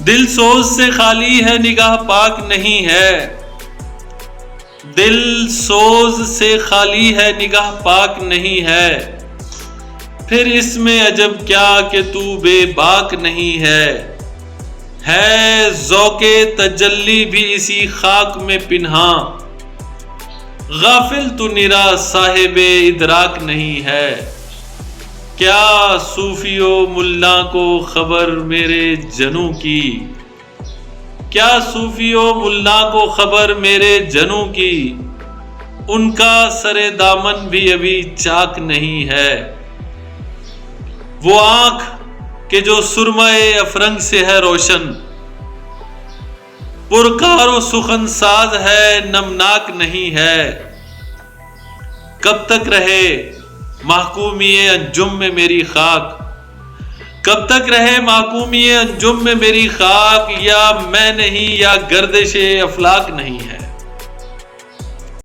دل سوز سے خالی ہے نگاہ پاک نہیں ہے، دل سوز سے خالی ہے نگاہ پاک نہیں ہے، پھر اس میں عجب کیا کہ تو بے باک نہیں ہے ذوق تجلی بھی اسی خاک میں پنہاں، غافل تو نرا صاحب ادراک نہیں ہے۔ کیا صوفی و ملا کو خبر میرے جنوں کی، کیا صوفی و ملا کو خبر میرے جنوں کی، ان کا سر دامن بھی ابھی چاک نہیں ہے۔ وہ آنکھ کہ جو سرمۂ افرنگ سے ہے روشن، پرکار و سخن ساز ہے نمناک نہیں ہے، کب تک رہے محکومی انجم میں میری خاک، کب تک رہے محکومی انجم میں میری خاک، یا میں نہیں یا گردش افلاک نہیں ہے۔